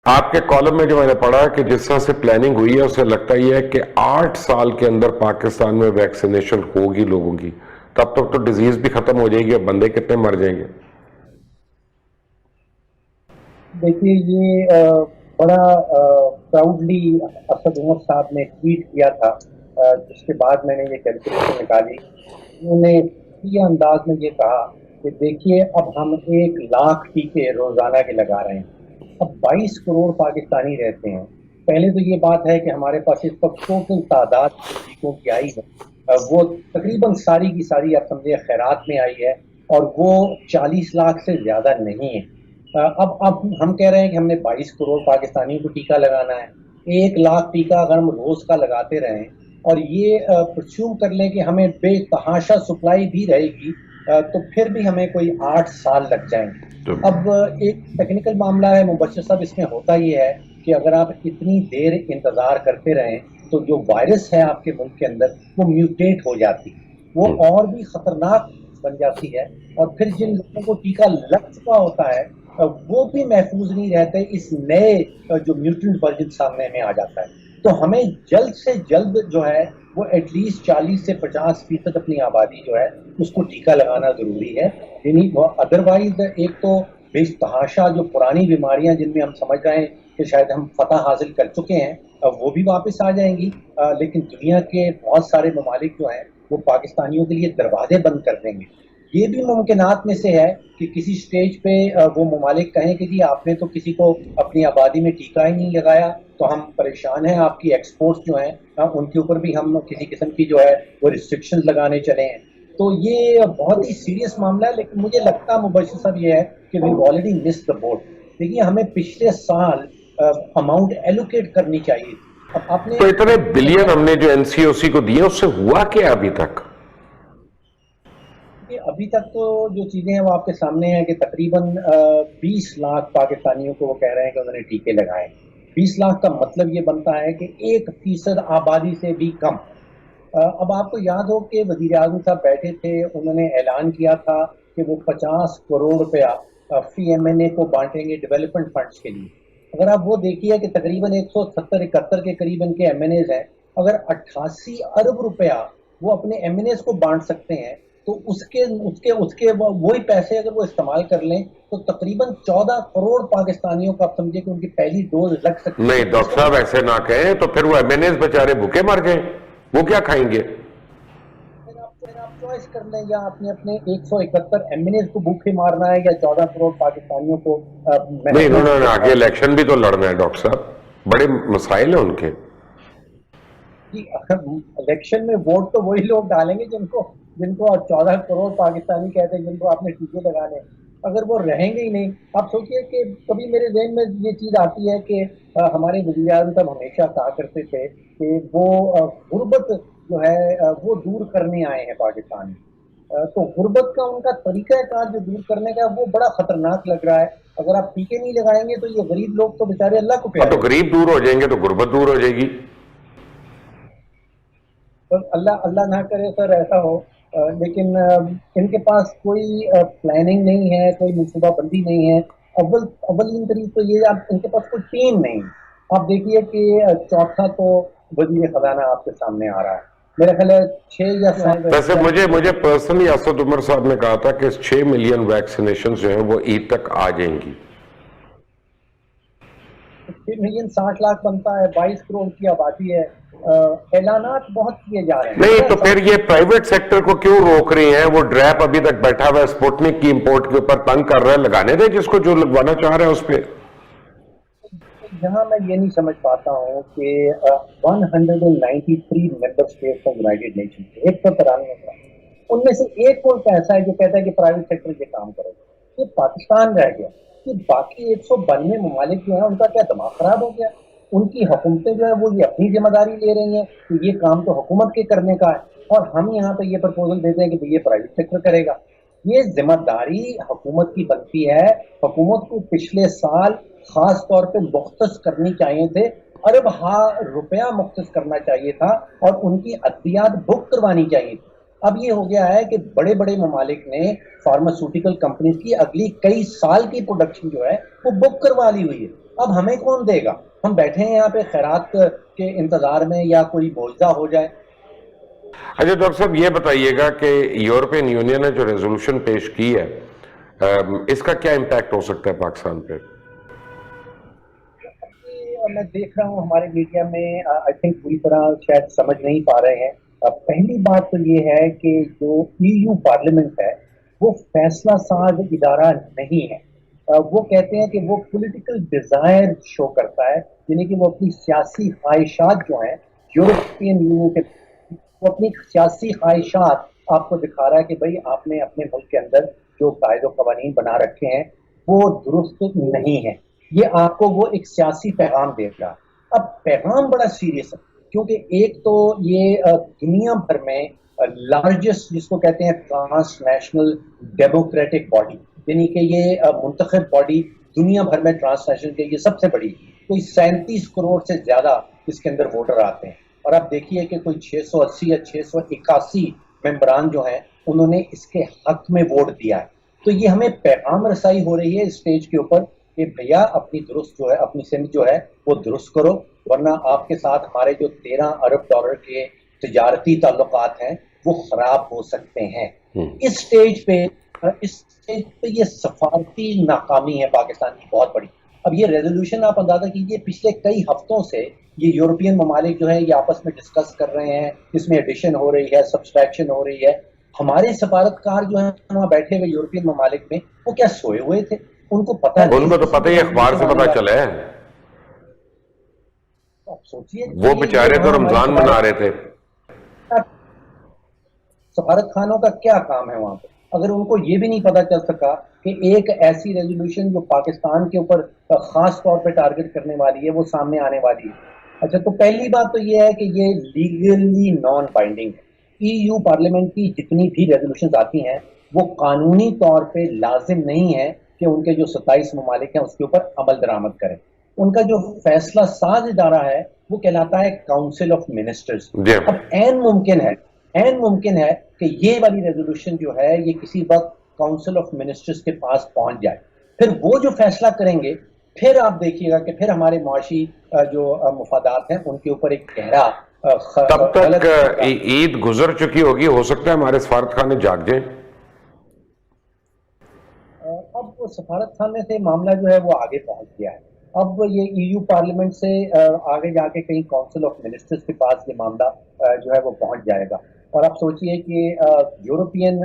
آپ کے کالم میں جو میں نے پڑھا کہ جس طرح سے پلاننگ ہوئی ہے اسے لگتا یہ ہے کہ 8 سال کے اندر پاکستان میں ویکسینیشن ہوگی لوگوں کی، تب تک تو ڈیزیز بھی ختم ہو جائے گی، اب بندے کتنے مر جائیں گے؟ دیکھیے یہ بڑا پراؤڈلی اسد عمر صاحب نے ٹویٹ کیا تھا، جس کے بعد میں نے یہ کیلکولیشن نکالی. انہوں نے یہ انداز میں یہ کہا کہ دیکھیے اب ہم 1 لاکھ ٹیکے روزانہ کے لگا رہے ہیں. اب 22 کروڑ پاکستانی رہتے ہیں. پہلے تو یہ بات ہے کہ ہمارے پاس اس وقت ٹوٹل تعداد جو ٹیکوں کی آئی ہے وہ تقریباً ساری کی ساری آپ سمجھے خیرات میں آئی ہے، اور وہ 40 لاکھ سے زیادہ نہیں ہے. اب ہم کہہ رہے ہیں کہ ہم نے 22 کروڑ پاکستانیوں کو ٹیکہ لگانا ہے. 1 لاکھ ٹیکہ اگر ہم روز کا لگاتے رہیں اور یہ پرسیوم کر لیں کہ ہمیں بے تحاشا سپلائی بھی رہے گی، تو پھر بھی ہمیں کوئی 8 سال لگ جائیں گے. اب ایک ٹیکنیکل معاملہ ہے مبشر صاحب، اس میں ہوتا یہ ہے کہ اگر آپ اتنی دیر انتظار کرتے رہیں تو جو وائرس ہے آپ کے ملک کے اندر وہ میوٹیٹ ہو جاتی، وہ اور بھی خطرناک بن جاتی ہے، اور پھر جن لوگوں کو ٹیکہ لگ چکا ہوتا ہے وہ بھی محفوظ نہیں رہتے، اس نئے جو میوٹنٹ ورژن سامنے میں آ جاتا ہے. تو ہمیں جلد سے جلد جو ہے وہ ایٹ لیسٹ 40 سے 50% اپنی آبادی جو ہے اس کو ٹیکہ لگانا ضروری ہے. یعنی ادروائز ایک تو بے تحاشا جو پرانی بیماریاں جن میں ہم سمجھ رہے ہیں کہ شاید ہم فتح حاصل کر چکے ہیں وہ بھی واپس آ جائیں گی، لیکن دنیا کے بہت سارے ممالک جو ہیں وہ پاکستانیوں کے لیے دروازے بند کر دیں گے. یہ بھی ممکنات میں سے ہے کہ کسی سٹیج پہ وہ ممالک کہیں کہ جی آپ نے تو کسی کو اپنی آبادی میں ٹیکہ ہی نہیں لگایا تو ہم پریشان ہیں، آپ کی ایکسپورٹس جو ہیں ان کے اوپر بھی ہم کسی قسم کی جو ہے وہ ریسٹرکشن لگانے چلے ہیں. تو یہ بہت ہی سیریس معاملہ ہے، لیکن مجھے لگتا مبشر صاحب یہ ہے کہ we already miss the boat. دیکھیے ہمیں پچھلے سال اماؤنٹ ایلوکیٹ کرنی چاہیے تھی. اب آپ نے تو اتنے بلین ہم نے جو این سی او سی کو دیے اس سے ہوا کیا ابھی تک؟ ابھی تک تو جو چیزیں ہیں وہ آپ کے سامنے ہیں کہ تقریباً 20 لاکھ پاکستانیوں کو وہ کہہ رہے ہیں کہ انہوں نے ٹیکے لگائے. 20 لاکھ کا مطلب یہ بنتا ہے کہ 1% آبادی سے بھی کم. اب آپ کو یاد ہو کہ وزیر اعظم صاحب بیٹھے تھے، انہوں نے اعلان کیا تھا کہ وہ 50 کروڑ روپیہ فی ایم این اے کو بانٹیں گے ڈیولپمنٹ فنڈز کے لیے. اگر آپ وہ دیکھیے کہ تقریباً 170-71 کے قریب ان کے ایم این ایز ہیں، اگر 88 ارب روپیہ وہ اپنے ایم این ایز کو بانٹ سکتے ہیں تو اس کے وہی پیسے اگر وہ استعمال کر لیں تو تقریباً 14 کروڑ پاکستانیوں کو آپ سمجھے کہ ان کی پہلی ڈوز لگ سکتی ہے. نہیں ڈاکٹر صاحب ایسے نہ کہیں، تو پھر وہ ایم این ایز بیچارے بھوکے مر گئے، وہ کیا کھائیں گے؟ پھر آپ چوائس کر لیں، یا آپ نے اپنے 171 ایم این ایز کو بھوکے مارنا ہے یا 14 کروڑ پاکستانیوں کو نہیں، محفوظ. انہوں نے آگے الیکشن بھی تو لڑنا ہے ڈاکٹر صاحب، بڑے مسائل ہیں ان کے. جی الیکشن میں ووٹ تو وہی لوگ ڈالیں گے جن کو 14 کروڑ پاکستانی کہتے ہیں جن کو آپ نے ٹیکے لگانے. اگر وہ رہیں گے ہی نہیں، آپ سوچئے کہ کبھی میرے ذہن میں یہ چیز آتی ہے کہ ہمارے وزیر اعظم صاحب ہمیشہ کہا کرتے تھے کہ وہ غربت جو ہے وہ دور کرنے آئے ہیں پاکستان میں. تو غربت کا ان کا طریقہ کار جو دور کرنے کا وہ بڑا خطرناک لگ رہا ہے. اگر آپ ٹیکے نہیں لگائیں گے تو یہ غریب لوگ تو بیچارے اللہ کو تو پیارے ہیں. غریب دور ہو جائیں گے تو غربت دور ہو جائے گی. اللہ نہ کرے سر ایسا ہو، لیکن ان کے پاس کوئی پلاننگ نہیں ہے، کوئی منصوبہ بندی نہیں ہے. اول ترین تو یہ ان کے پاس کوئی ٹیم نہیں. آپ دیکھیے کہ چوتھا تو وزیر خزانہ آپ کے سامنے آ رہا ہے، میرا خیال ہے 6 یا 7 ویسے مجھے پرسنلی اسد عمر صاحب نے کہا تھا کہ 6 ملین ویکسینیشن جو ہیں وہ عید تک آ جائیں گی. 6 ملین 60 لاکھ بنتا ہے، 22 کروڑ کی آبادی ہے. اعلانات بہت کیے جا رہے ہیں. نہیں تو پھر یہ پرائیویٹ سیکٹر کو کیوں روک رہی ہیں؟ وہ ڈریپ ابھی تک بیٹھا ہوا ہے اسپوٹنک کی امپورٹ کے اوپر، تنگ کر رہا ہے، لگانے دیں جس کو جو لگوانا چاہ رہا ہے اس پہ. یہاں میں یہ نہیں سمجھ پاتا ہوں کہ 193 ممبر اسٹیٹس ہیں یونائٹڈ نیشن کے، 193 ان میں سے ایک ملک ایسا ہے جو کہتا ہے کہ پرائیویٹ سیکٹر یہ کام کرے. یہ پاکستان رہ گیا کہ باقی 192 ممالک جو ہیں ان کا کیا دماغ خراب ہو گیا؟ ان کی حکومتیں جو ہیں وہ یہ اپنی ذمہ داری لے رہی ہیں کہ یہ کام تو حکومت کے کرنے کا ہے، اور ہم یہاں پہ یہ پرپوزل دیتے ہیں کہ یہ پرائیویٹ سیکٹر کرے گا. یہ ذمہ داری حکومت کی بنتی ہے. حکومت کو پچھلے سال خاص طور پہ مختص کرنی چاہیے تھے، ارب روپیہ مختص کرنا چاہیے تھا، اور ان کی ادویات بک کروانی چاہیے تھی. اب یہ ہو گیا ہے کہ بڑے بڑے ممالک نے فارماسیوٹیکل کمپنیز کی اگلی کئی سال کی پروڈکشن جو ہے وہ بک کروا لی ہوئی ہے. اب ہمیں کون دے گا؟ ہم بیٹھے ہیں یہاں پہ خیرات کے انتظار میں یا کوئی معجزہ ہو جائے. اچھا ڈاکٹر صاحب یہ بتائیے گا کہ یورپین یونین نے جو ریزولوشن پیش کی ہے اس کا کیا امپیکٹ ہو سکتا ہے پاکستان پہ؟ میں دیکھ رہا ہوں ہمارے میڈیا میں آئی تھنک پوری طرح شاید سمجھ نہیں پا رہے ہیں. پہلی بات تو یہ ہے کہ جو EU پارلیمنٹ ہے وہ فیصلہ ساز ادارہ نہیں ہے. وہ کہتے ہیں کہ وہ پولیٹیکل ڈیزائر شو کرتا ہے، یعنی کہ وہ اپنی سیاسی خواہشات جو ہیں یورپین یونین کے، وہ اپنی سیاسی خواہشات آپ کو دکھا رہا ہے کہ بھائی آپ نے اپنے ملک کے اندر جو قائد و قوانین بنا رکھے ہیں وہ درست نہیں ہے. یہ آپ کو وہ ایک سیاسی پیغام دے گا. اب پیغام بڑا سیریس ہے کیونکہ ایک تو یہ دنیا بھر میں لارجسٹ جس کو کہتے ہیں ٹرانس نیشنل ڈیموکریٹک باڈی، یعنی کہ یہ منتخب باڈی دنیا بھر میں ٹرانس نیشنل کے یہ سب سے بڑی، کوئی 37 کروڑ سے زیادہ اس کے اندر ووٹر آتے ہیں. اور آپ دیکھیے کہ کوئی 680 یا 681 ممبران جو ہیں انہوں نے اس کے حق میں ووٹ دیا ہے. تو یہ ہمیں پیغام رسائی ہو رہی ہے اس اسٹیج کے اوپر کہ بھیا اپنی درست جو ہے اپنی سمت جو ہے وہ درست کرو، ورنہ آپ کے ساتھ ہمارے جو 13 ارب ڈالر کے تجارتی تعلقات ہیں وہ خراب ہو سکتے ہیں. اس سٹیج پہ یہ سفارتی ناکامی ہے پاکستان کی بہت بڑی. اب یہ ریزولوشن آپ اندازہ کیجئے پچھلے کئی ہفتوں سے یہ یورپین ممالک جو ہے یہ آپس میں ڈسکس کر رہے ہیں، اس میں ایڈیشن ہو رہی ہے، سبسٹریکشن ہو رہی ہے. ہمارے سفارتکار جو ہیں وہاں بیٹھے ہوئے یورپین ممالک میں وہ کیا سوئے ہوئے تھے؟ ان کو پتہ نہیں، ان کو تو پتہ ہی اخبار سے پتہ چلا ہے. آپ سوچئے وہ بیچارے تو رمضان منا رہے تھے. سفارت خانوں کا کیا کام ہے وہاں پہ اگر ان کو یہ بھی نہیں پتا چل سکا کہ ایک ایسی ریزولوشن جو پاکستان کے اوپر خاص طور پہ ٹارگٹ کرنے والی ہے وہ سامنے آنے والی ہے. اچھا تو پہلی بات تو یہ ہے کہ یہ لیگلی نان بائنڈنگ ہے. EU پارلیمنٹ کی جتنی بھی ریزولوشنز آتی ہیں وہ قانونی طور پہ لازم نہیں ہے کہ ان کے جو 27 ممالک ہیں اس کے اوپر عمل درآمد کریں. ان کا جو فیصلہ ساز ادارہ ہے وہ کہلاتا ہے کاؤنسل آف منسٹرز. اب عین ممکن ہے کہ یہ والی ریزولوشن جو ہے یہ کسی وقت کاؤنسل آف منسٹرز کے پاس پہنچ جائے، پھر وہ جو فیصلہ کریں گے پھر آپ دیکھیے گا کہ پھر ہمارے معاشی جو مفادات ہیں ان کے اوپر ایک گہرا تب تک عید گزر چکی ہوگی، ہو سکتا ہے ہمارے سفارت خانے جاگ جائیں. اب وہ سفارت خانے سے معاملہ جو ہے وہ آگے پہنچ گیا ہے. اب یہ EU پارلیمنٹ سے آگے جا کے کہیں کاؤنسل آف منسٹرز کے پاس یہ معاملہ جو ہے وہ پہنچ جائے گا. اور آپ سوچئے کہ یورپین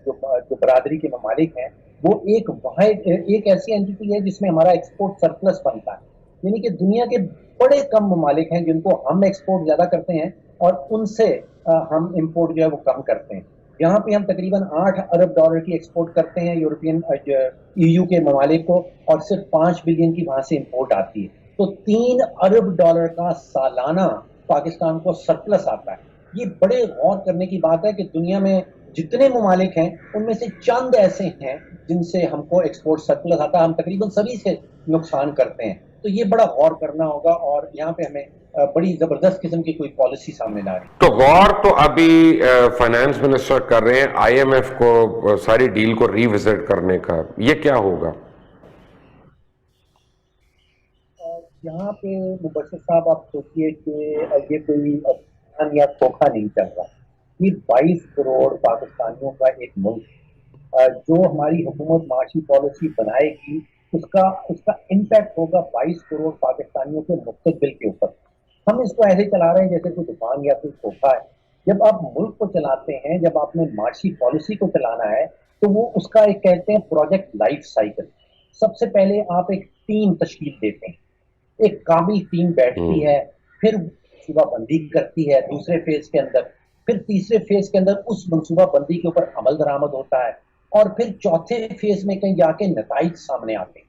جو برادری کے ممالک ہیں وہ ایک ایسی اینٹی ہے جس میں ہمارا ایکسپورٹ سرپلس بنتا ہے، یعنی کہ دنیا کے بڑے کم ممالک ہیں جن کو ہم ایکسپورٹ زیادہ کرتے ہیں اور ان سے ہم امپورٹ جو ہے وہ کم کرتے ہیں. یہاں پہ ہم تقریباً 8 ارب ڈالر کی ایکسپورٹ کرتے ہیں یورپین EU کے ممالک کو اور صرف 5 بلین کی وہاں سے امپورٹ آتی ہے. تو 3 ارب ڈالر کا سالانہ پاکستان کو سرپلس آتا ہے. یہ بڑے غور کرنے کی بات ہے کہ دنیا میں جتنے ممالک ہیں ان میں سے چند ایسے ہیں جن سے ہم کو ایکسپورٹ سرپلس آتا ہے، ہم تقریباً سبھی سے نقصان کرتے ہیں. تو یہ بڑا غور کرنا ہوگا اور یہاں پہ ہمیں بڑی زبردست قسم کی کوئی پالیسی سامنے نہ آ رہی. تو غور تو ابھی فائنانس منسٹر کر رہے ہیں IMF کو ساری ڈیل کو ری وزٹ کرنے کا، یہ کیا ہوگا؟ یہاں پہ مبشر صاحب آپ سوچئے کہ یہ کوئی یا دھوکہ نہیں چل رہا. یہ 22 کروڑ پاکستانیوں کا ایک ملک جو ہماری حکومت معاشی پالیسی بنائے گی اس کا امپیکٹ ہوگا 22 کروڑ پاکستانیوں کے مستقبل کے اوپر. ہم اس کو ایسے چلا رہے ہیں جیسے کوئی دکان یا کوئی دھوکہ ہے. جب آپ ملک کو چلاتے ہیں، جب آپ نے معاشی پالیسی کو چلانا ہے تو وہ اس کا ایک کہتے ہیں پروجیکٹ لائف سائیکل. سب سے پہلے آپ ایک ٹیم تشکیل دیتے ہیں، ایک قابل ٹیم بیٹھتی ہے، پھر منصوبہ بندی کرتی ہے دوسرے فیز کے اندر، پھر تیسرے فیز کے اندر اس منصوبہ بندی کے اوپر عمل درآمد ہوتا ہے، اور پھر چوتھے فیز میں کہیں جا کے نتائج سامنے آتے ہیں.